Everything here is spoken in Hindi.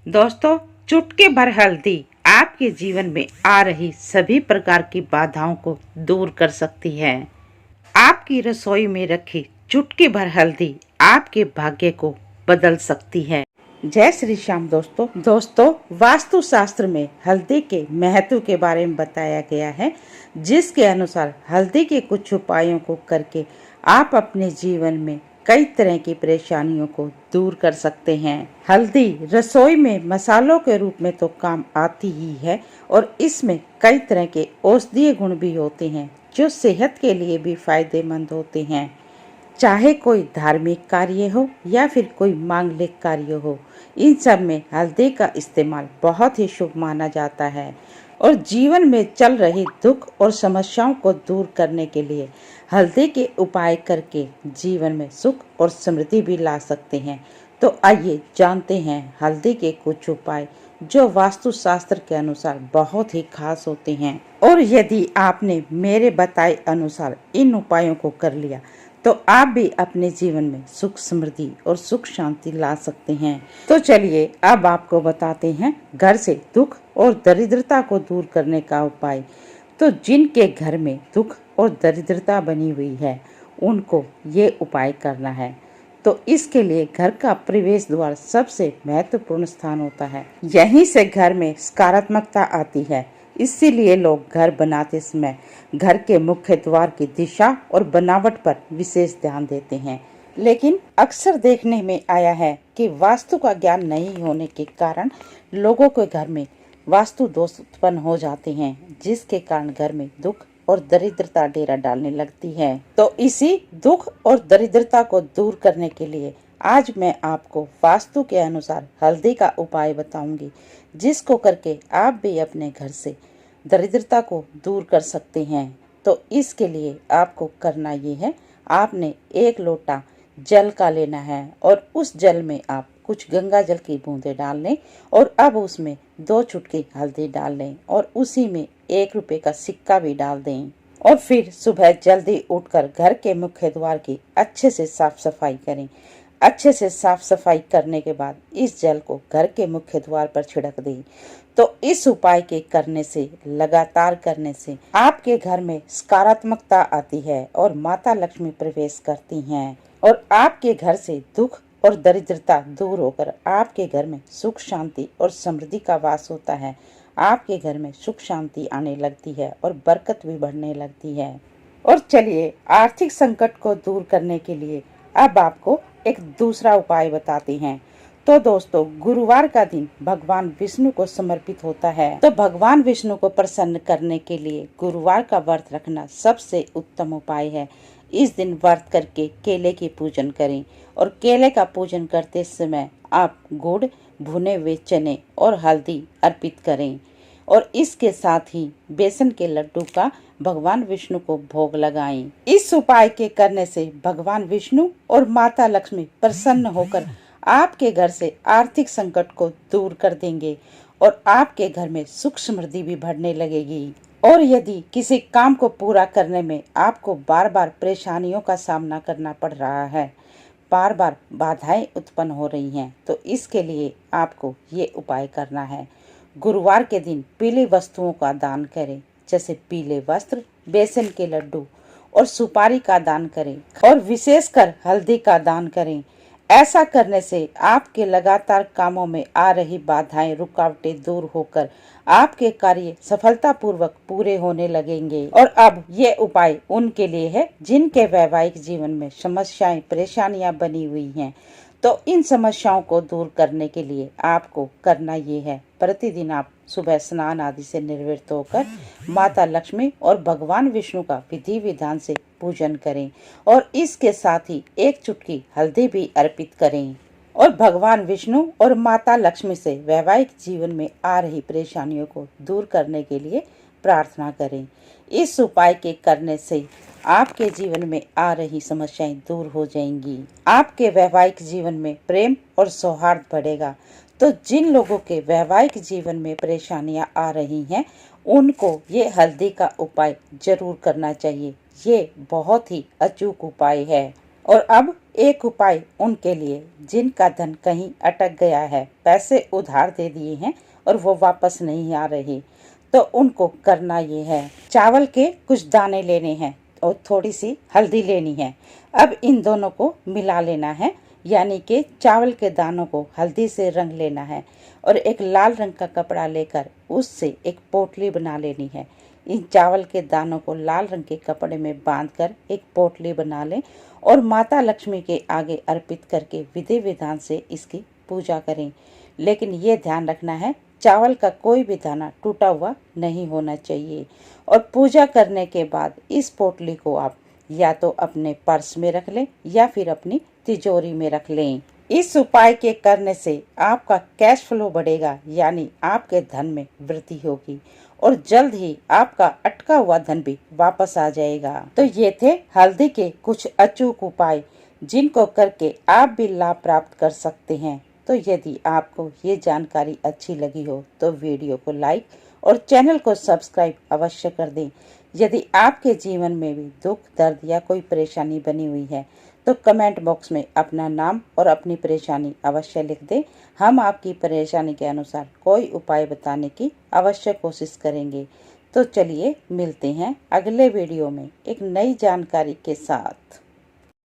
दोस्तों, चुटकी भर हल्दी आपके जीवन में आ रही सभी प्रकार की बाधाओं को दूर कर सकती है। आपकी रसोई में रखी चुटकी भर हल्दी आपके भाग्य को बदल सकती है। जय श्री श्याम। दोस्तों, वास्तु शास्त्र में हल्दी के महत्व के बारे में बताया गया है, जिसके अनुसार हल्दी के कुछ उपायों को करके आप अपने जीवन में कई तरह की परेशानियों को दूर कर सकते हैं। हल्दी रसोई में मसालों के रूप में तो काम आती ही है और इसमें कई तरह के औषधीय गुण भी होते हैं जो सेहत के लिए भी फायदेमंद होते हैं। चाहे कोई धार्मिक कार्य हो या फिर कोई मांगलिक कार्य हो, इन सब में हल्दी का इस्तेमाल बहुत ही शुभ माना जाता है और जीवन में चल रही दुख और समस्याओं को दूर करने के लिए हल्दी के उपाय करके जीवन में सुख और समृद्धि भी ला सकते हैं। तो आइए जानते हैं हल्दी के कुछ उपाय जो वास्तु शास्त्र के अनुसार बहुत ही खास होते हैं। और यदि आपने मेरे बताए अनुसार इन उपायों को कर लिया तो आप भी अपने जीवन में सुख समृद्धि और सुख शांति ला सकते हैं। तो चलिए अब आपको बताते हैं घर से दुख और दरिद्रता को दूर करने का उपाय। तो जिनके घर में दुख और दरिद्रता बनी हुई है उनको ये उपाय करना है। तो इसके लिए घर का प्रवेश द्वार सबसे महत्वपूर्ण स्थान होता है। यहीं से घर में सकारात्मकता आती है। इसीलिए लोग घर बनाते समय घर के मुख्य द्वार की दिशा और बनावट पर विशेष ध्यान देते हैं। लेकिन अक्सर देखने में आया है कि वास्तु का ज्ञान नहीं होने के कारण लोगों के घर में वास्तु दोष उत्पन्न हो जाते हैं, जिसके कारण घर में दुख और दरिद्रता डेरा डालने लगती है। तो इसी दुख और दरिद्रता को दूर करने के लिए आज मैं आपको वास्तु के अनुसार हल्दी का उपाय बताऊंगी, जिसको करके आप भी अपने घर से दरिद्रता को दूर कर सकते हैं। तो इसके लिए आपको करना ये है, आपने 1 लोटा जल का लेना है और उस जल में आप कुछ गंगा जल की बूंदें डाल लें और अब उसमें 2 चुटकी हल्दी डाल लें और उसी में 1 रुपए का सिक्का भी डाल दें। और फिर सुबह जल्दी उठकर घर के मुख्य द्वार की अच्छे से साफ सफाई करें। अच्छे से साफ सफाई करने के बाद इस जल को घर के मुख्य द्वार पर छिड़क दें। तो इस उपाय के करने से, लगातार करने से आपके घर में सकारात्मकता आती है और माता लक्ष्मी प्रवेश करती हैं और आपके घर से दुख और दरिद्रता दूर होकर आपके घर में सुख शांति और समृद्धि का वास होता है। आपके घर में सुख शांति आने लगती है और बरकत भी बढ़ने लगती है। और चलिए आर्थिक संकट को दूर करने के लिए अब आपको एक दूसरा उपाय बताते हैं। तो दोस्तों, गुरुवार का दिन भगवान विष्णु को समर्पित होता है। तो भगवान विष्णु को प्रसन्न करने के लिए गुरुवार का व्रत रखना सबसे उत्तम उपाय है। इस दिन व्रत करके केले की पूजन करें और केले का पूजन करते समय आप गुड़, भुने हुए चने और हल्दी अर्पित करें और इसके साथ ही बेसन के लड्डू का भगवान विष्णु को भोग लगाएं। इस उपाय के करने से भगवान विष्णु और माता लक्ष्मी प्रसन्न होकर आपके घर से आर्थिक संकट को दूर कर देंगे और आपके घर में सुख समृद्धि भी बढ़ने लगेगी। और यदि किसी काम को पूरा करने में आपको बार बार परेशानियों का सामना करना पड़ रहा है, बार बार बाधाएं उत्पन्न हो रही हैं, तो इसके लिए आपको ये उपाय करना है। गुरुवार के दिन पीली वस्तुओं का दान करें, जैसे पीले वस्त्र, बेसन के लड्डू और सुपारी का दान करें और विशेषकर हल्दी का दान करें। ऐसा करने से आपके लगातार कामों में आ रही बाधाएं, रुकावटें दूर होकर आपके कार्य सफलतापूर्वक पूरे होने लगेंगे। और अब ये उपाय उनके लिए है जिनके वैवाहिक जीवन में समस्याएं, परेशानियां बनी हुई हैं। तो इन समस्याओं को दूर करने के लिए आपको करना ये है, प्रतिदिन आप सुबह स्नान आदि से निवृत्त होकर माता लक्ष्मी और भगवान विष्णु का विधि विधान से पूजन करें और इसके साथ ही 1 चुटकी हल्दी भी अर्पित करें और भगवान विष्णु और माता लक्ष्मी से वैवाहिक जीवन में आ रही परेशानियों को दूर करने के लिए प्रार्थना करें। इस उपाय के करने से आपके जीवन में आ रही समस्याएं दूर हो जाएंगी। आपके वैवाहिक जीवन में प्रेम और सौहार्द बढ़ेगा। तो जिन लोगों के वैवाहिक जीवन में परेशानियां आ रही हैं, उनको ये हल्दी का उपाय जरूर करना चाहिए। ये बहुत ही अचूक उपाय है और अब एक उपाय उनके लिए जिनका धन कहीं अटक गया है, पैसे उधार दे दिए हैं और वो वापस नहीं आ रहे, तो उनको करना ये है, चावल के कुछ दाने लेने हैं और थोड़ी सी हल्दी लेनी है। अब इन दोनों को मिला लेना है, यानी कि चावल के दानों को हल्दी से रंग लेना है और एक लाल रंग का कपड़ा लेकर उससे एक पोटली बना लेनी है। इन चावल के दानों को लाल रंग के कपड़े में बांधकर एक पोटली बना लें और माता लक्ष्मी के आगे अर्पित करके विधि विधान से इसकी पूजा करें। लेकिन ये ध्यान रखना है, चावल का कोई भी दाना टूटा हुआ नहीं होना चाहिए। और पूजा करने के बाद इस पोटली को आप या तो अपने पर्स में रख लें या फिर अपनी तिजोरी में रख लें। इस उपाय के करने से आपका कैश फ्लो बढ़ेगा, यानी आपके धन में वृद्धि होगी और जल्द ही आपका अटका हुआ धन भी वापस आ जाएगा। तो ये थे हल्दी के कुछ अचूक उपाय जिनको करके आप भी लाभ प्राप्त कर सकते हैं। तो यदि आपको ये जानकारी अच्छी लगी हो तो वीडियो को लाइक और चैनल को सब्सक्राइब अवश्य कर दें। यदि आपके जीवन में भी दुख, दर्द या कोई परेशानी बनी हुई है तो कमेंट बॉक्स में अपना नाम और अपनी परेशानी अवश्य लिख दें। हम आपकी परेशानी के अनुसार कोई उपाय बताने की अवश्य कोशिश करेंगे। तो चलिए मिलते हैं अगले वीडियो में एक नई जानकारी के साथ।